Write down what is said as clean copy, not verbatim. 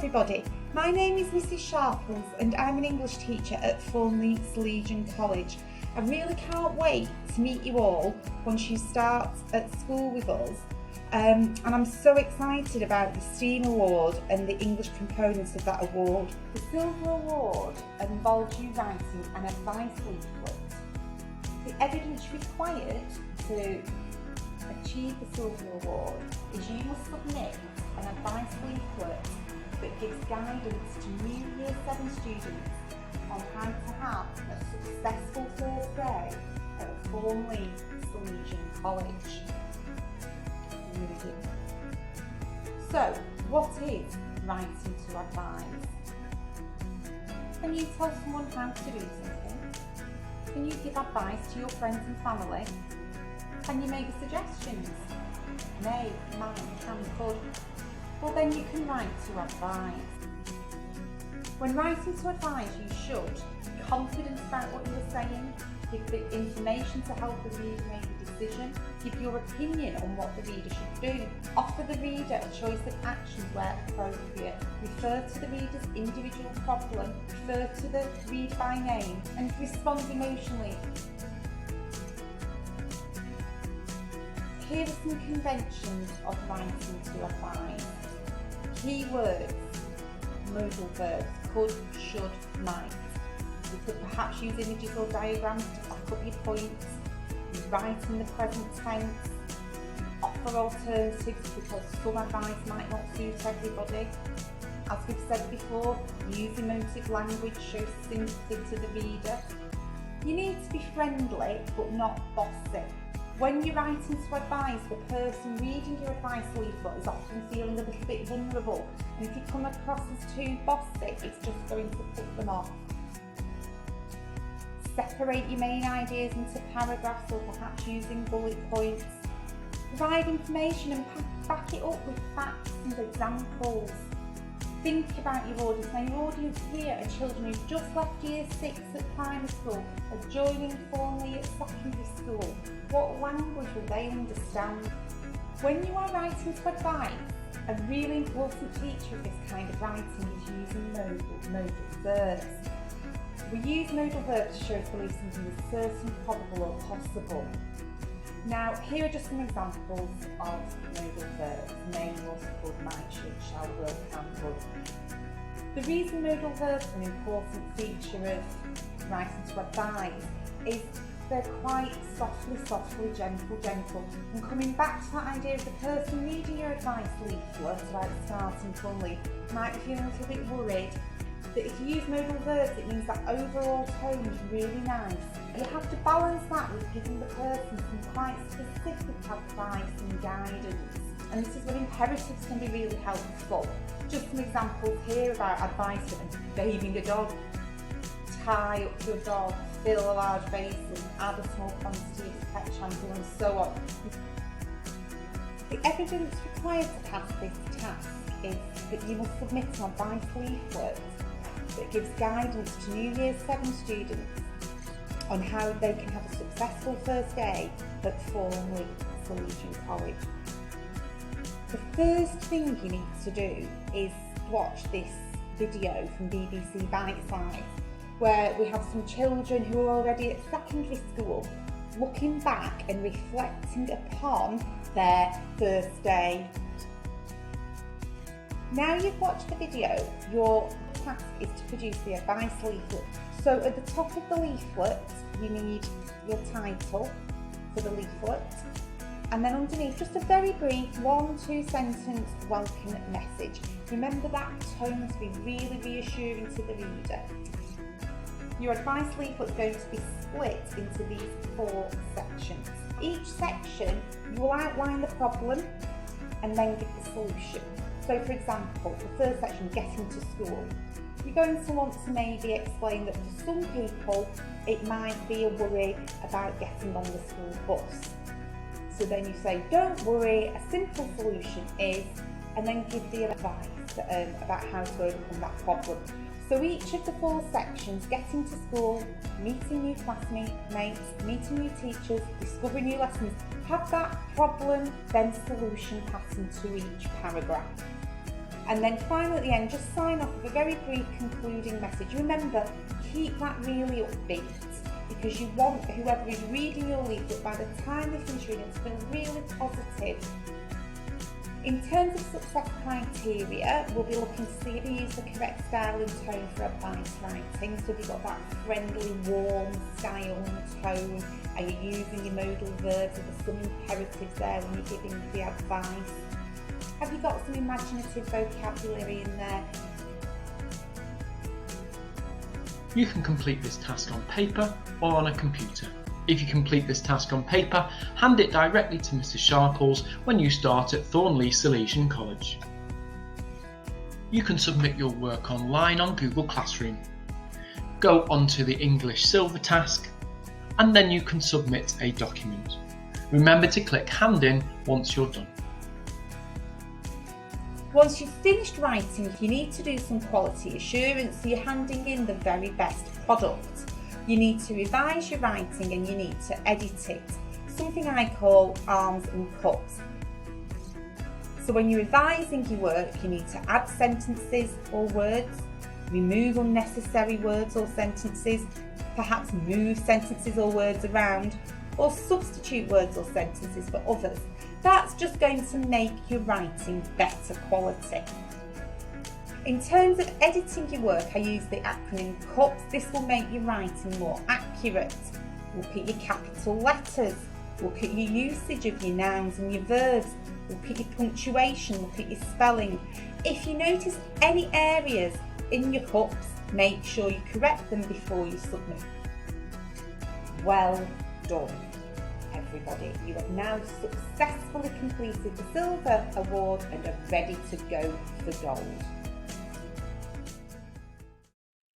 everybody, my name is Mrs Sharples and I'm an English teacher at Thornley Legion College. I really can't wait to meet you all once you start at school with us, and I'm so excited about the STEAM Award and the English components of that award. The Silver Award involves you writing an advice leaflet. The evidence required to achieve the Silver Award is you must submit an advice leaflet that gives guidance to new Year 7 students on how to have a successful first day at Thornley Legion College. So, what is writing to advise? Can you tell someone how to do something? Can you give advice to your friends and family? Can you make suggestions? May, might, can, could. Well, then you can write to advise. When writing to advise, you should be confident about what you are saying, give the information to help the reader make a decision, give your opinion on what the reader should do, offer the reader a choice of actions where appropriate, refer to the reader's individual problem, refer to the reader by name, and respond emotionally. Here are some conventions of writing to advise. Keywords, modal verbs, could, should, might. You could perhaps use images or diagrams to back up your points. You write in the present tense. You offer alternatives because some advice might not suit everybody. As we've said before, use emotive language, show sympathy to the reader. You need to be friendly but not bossy. When you're writing to advise, the person reading your advice leaflet is often feeling a little bit vulnerable, and if you come across as too bossy, it's just going to put them off. Separate your main ideas into paragraphs or perhaps using bullet points. Provide information and back it up with facts and examples. Think about your audience. Now, your audience here are children who've just left Year 6 at primary school or joining Thornley at secondary school. What language will they understand? When you are writing to advise, a really important feature of this kind of writing is using modal verbs. We use modal verbs to show if believe something is certain, probable or possible. Now, here are just some examples of modal verbs: may, must, could, might, should, shall, will, can, would. The reason modal verbs are an important feature of writing to advise is they're quite softly, gentle. And coming back to that idea of the person reading your advice leaflet about starting Thornley might be feeling a little bit worried that if you use modal verbs, it means that overall tone is really nice. You have to balance that with giving the person some quite specific advice and guidance. And this is where imperatives can be really helpful. Just some examples here about advice on bathing a dog. Tie up your dog, fill a large basin, add a small quantity of pet shampoo and so on. The evidence required to pass this task is that you must submit an advice leaflet that gives guidance to new Year 7 students on how they can have a successful first day at Thornley Legion College. The first thing you need to do is watch this video from BBC Bitesize, where we have some children who are already at secondary school looking back and reflecting upon their first day. Now you've watched the video, your task is to produce the advice leaflet. So at the top of the leaflet, you need your title for the leaflet, and then underneath just a very brief 1-2 sentence welcome message. Remember that tone to be really reassuring to the reader. Your advice leaflet is going to be split into these 4 sections. Each section, you will outline the problem and then give the solution. So for example, the first section, getting to school. You're going to want to maybe explain that for some people, it might be a worry about getting on the school bus. So then you say, don't worry, a simple solution is, and then give the advice about how to overcome that problem. So each of the 4 sections, getting to school, meeting new classmates, meeting new teachers, discovering new lessons, have that problem, then solution pattern to each paragraph. And then finally at the end, just sign off with a very brief concluding message. Remember, keep that really upbeat, because you want whoever is reading your leaflet, by the time they finish reading it, to feel really positive. In terms of success criteria, we'll be looking to see if you use the correct style and tone for advice writing. So have you got that friendly, warm style and tone? Are you using your modal verbs? Are there some imperatives there when you're giving the advice? Have you got some imaginative vocabulary in there? You can complete this task on paper or on a computer. If you complete this task on paper, hand it directly to Mrs. Sharples when you start at Thornleigh Salesian College. You can submit your work online on Google Classroom. Go onto the English Silver task, and then you can submit a document. Remember to click Hand In once you're done. Once you've finished writing, you need to do some quality assurance, so you're handing in the very best product. You need to revise your writing and you need to edit it, something I call arms and cuts. So when you're revising your work, you need to add sentences or words, remove unnecessary words or sentences, perhaps move sentences or words around, or substitute words or sentences for others. That's just going to make your writing better quality. In terms of editing your work, I use the acronym CUPS. This will make your writing more accurate. Look at your capital letters, look at your usage of your nouns and your verbs, look at your punctuation, look at your spelling. If you notice any areas in your CUPS, make sure you correct them before you submit. Well done, everybody. You have now successfully completed the Silver Award and are ready to go for Gold.